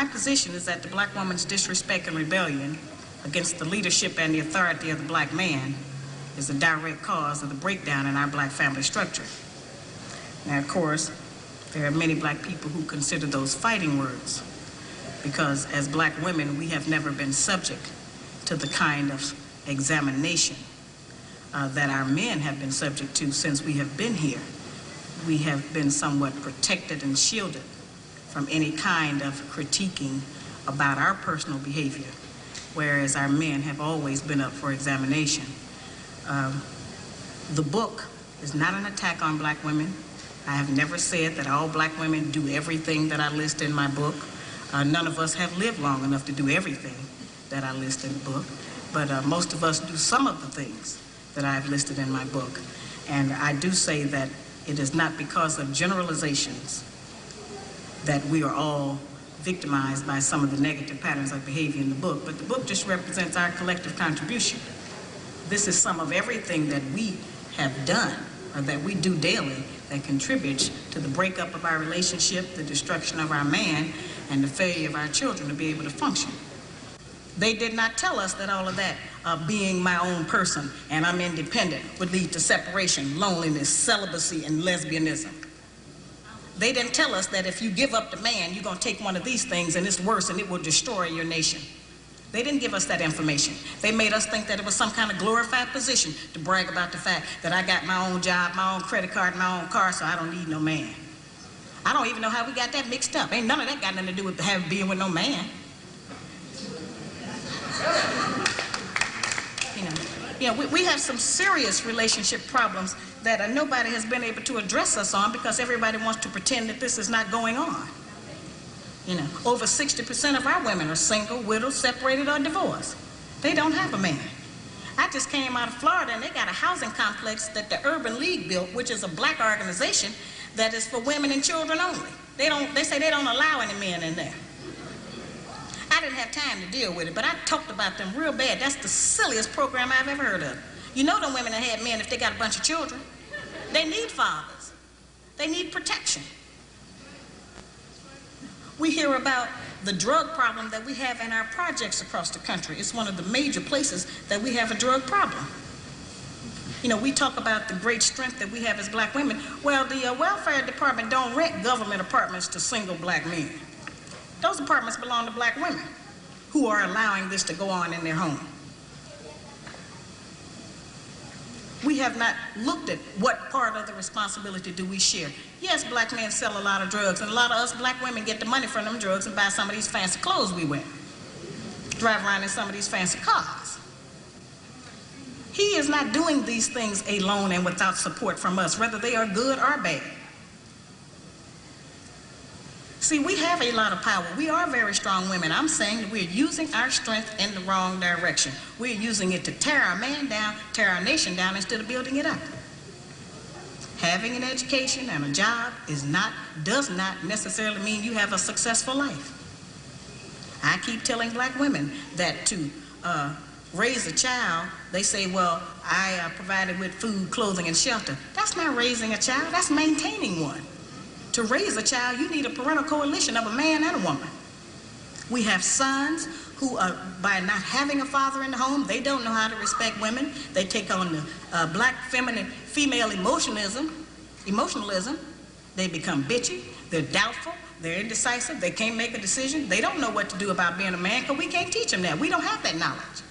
My position is that the black woman's disrespect and rebellion against the leadership and the authority of the black man is a direct cause of the breakdown in our black family structure. Now, of course, there are many black people who consider those fighting words because as black women, we have never been subject to the kind of examination that our men have been subject to since we have been here. We have been somewhat protected and shielded from any kind of critiquing about our personal behavior, whereas our men have always been up for examination. The book is not an attack on black women. I have never said that all black women do everything that I list in my book. None of us have lived long enough to do everything that I list in the book, but most of us do some of the things that I've listed in my book. And I do say that it is not because of generalizations that we are all victimized by some of the negative patterns of behavior in the book, but the book just represents our collective contribution. This is some of everything that we have done, or that we do daily, that contributes to the breakup of our relationship, the destruction of our man, and the failure of our children to be able to function. They did not tell us that all of that, being my own person and I'm independent, would lead to separation, loneliness, celibacy, and lesbianism. They didn't tell us that if you give up the man, you're going to take one of these things and it's worse and it will destroy your nation. They didn't give us that information. They made us think that it was some kind of glorified position to brag about the fact that I got my own job, my own credit card, my own car, so I don't need no man. I don't even know how we got that mixed up. Ain't none of that got nothing to do with being with no man. We have some serious relationship problems that nobody has been able to address us on because everybody wants to pretend that this is not going on. Over 60% of our women are single, widowed, separated, or divorced. They don't have a man. I just came out of Florida and they got a housing complex that the Urban League built, which is a black organization that is for women and children only. They say they don't allow any men in there. I didn't have time to deal with it, but I talked about them real bad. That's the silliest program I've ever heard of. You know them women that had men if they got a bunch of children. They need fathers. They need protection. We hear about the drug problem that we have in our projects across the country. It's one of the major places that we have a drug problem. We talk about the great strength that we have as black women. Well, the welfare department don't rent government apartments to single black men. Those apartments belong to black women who are allowing this to go on in their home. We have not looked at what part of the responsibility do we share. Yes, black men sell a lot of drugs, and a lot of us black women get the money from them drugs and buy some of these fancy clothes we wear. Drive around in some of these fancy cars. He is not doing these things alone and without support from us, whether they are good or bad. See, we have a lot of power. We are very strong women. I'm saying that we're using our strength in the wrong direction. We're using it to tear our man down, tear our nation down, instead of building it up. Having an education and a job does not necessarily mean you have a successful life. I keep telling black women that to raise a child, they say, well, I provided with food, clothing, and shelter. That's not raising a child, that's maintaining one. To raise a child, you need a parental coalition of a man and a woman. We have sons who, by not having a father in the home, they don't know how to respect women. They take on the black female emotionalism. They become bitchy, they're doubtful, they're indecisive, they can't make a decision. They don't know what to do about being a man because we can't teach them that. We don't have that knowledge.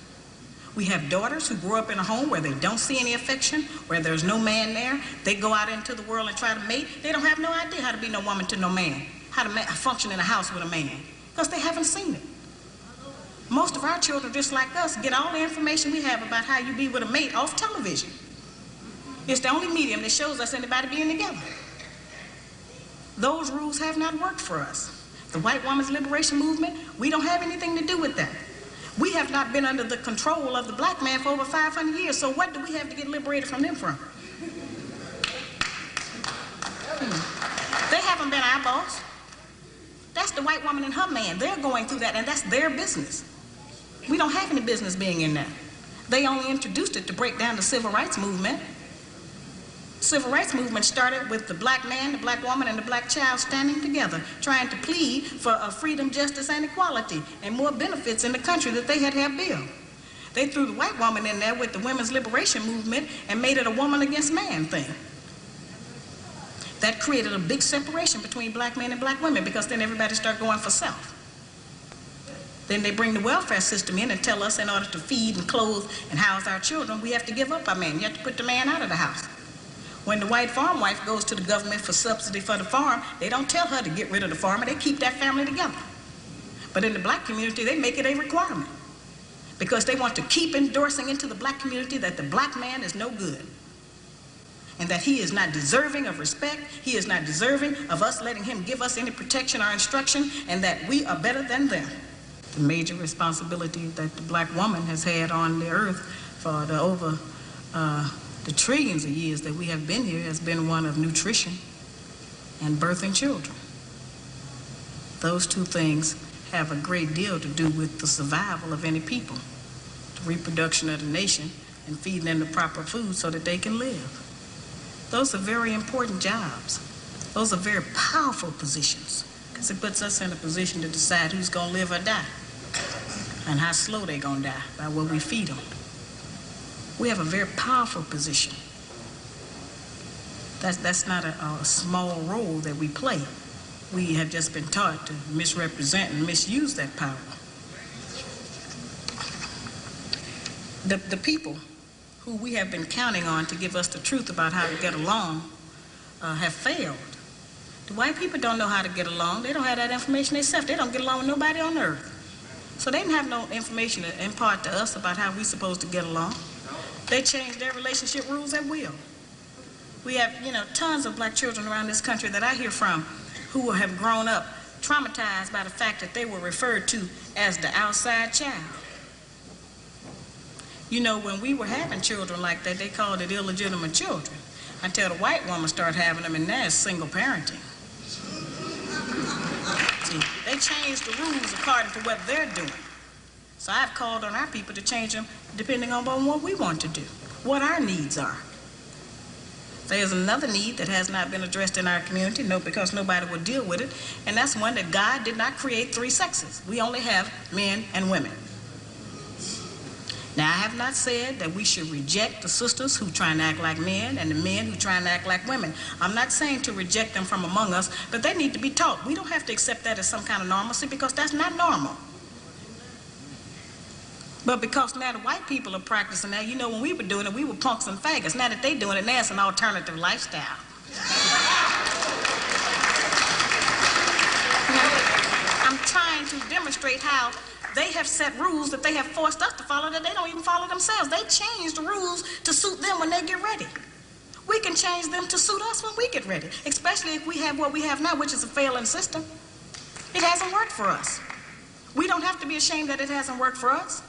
We have daughters who grow up in a home where they don't see any affection, where there's no man there. They go out into the world and try to mate. They don't have no idea how to be no woman to no man, how to function in a house with a man, because they haven't seen it. Most of our children, just like us, get all the information we have about how you be with a mate off television. It's the only medium that shows us anybody being together. Those rules have not worked for us. The white woman's liberation movement, we don't have anything to do with that. We have not been under the control of the black man for over 500 years, so what do we have to get liberated from them from? They haven't been our boss. That's the white woman and her man. They're going through that, and that's their business. We don't have any business being in that. They only introduced it to break down the civil rights movement. Civil rights movement started with the black man, the black woman, and the black child standing together, trying to plead for freedom, justice, and equality, and more benefits in the country that they had built. They threw the white woman in there with the women's liberation movement and made it a woman against man thing. That created a big separation between black men and black women, because then everybody started going for self. Then they bring the welfare system in and tell us in order to feed and clothe and house our children, we have to give up our man. You have to put the man out of the house. When the white farm wife goes to the government for subsidy for the farm, they don't tell her to get rid of the farmer, they keep that family together. But in the black community, they make it a requirement, because they want to keep endorsing into the black community that the black man is no good, and that he is not deserving of respect, he is not deserving of us letting him give us any protection or instruction, and that we are better than them. The major responsibility that the black woman has had on the earth for the trillions of years that we have been here has been one of nutrition and birthing children. Those two things have a great deal to do with the survival of any people, the reproduction of the nation, and feeding them the proper food so that they can live. Those are very important jobs. Those are very powerful positions, because it puts us in a position to decide who's going to live or die, and how slow they're going to die by what we feed them. We have a very powerful position. That's not a small role that we play. We have just been taught to misrepresent and misuse that power. The people who we have been counting on to give us the truth about how to get along have failed. The white people don't know how to get along. They don't have that information themselves. They don't get along with nobody on earth. So they didn't have no information to impart to us about how we're supposed to get along. They change their relationship rules at will. We have, tons of black children around this country that I hear from who have grown up traumatized by the fact that they were referred to as the outside child. When we were having children like that, they called it illegitimate children, until the white woman started having them, and now it's single parenting. See, they changed the rules according to what they're doing. So I've called on our people to change them depending on what we want to do, what our needs are. There's another need that has not been addressed in our community, because nobody will deal with it, and that's one that God did not create three sexes. We only have men and women. Now, I have not said that we should reject the sisters who try and act like men and the men who try and act like women. I'm not saying to reject them from among us, but they need to be taught. We don't have to accept that as some kind of normalcy, because that's not normal. But because now the white people are practicing that, when we were doing it, we were punks and faggots. Now that they're doing it, now it's an alternative lifestyle. I'm trying to demonstrate how they have set rules that they have forced us to follow that they don't even follow themselves. They change the rules to suit them when they get ready. We can change them to suit us when we get ready, especially if we have what we have now, which is a failing system. It hasn't worked for us. We don't have to be ashamed that it hasn't worked for us.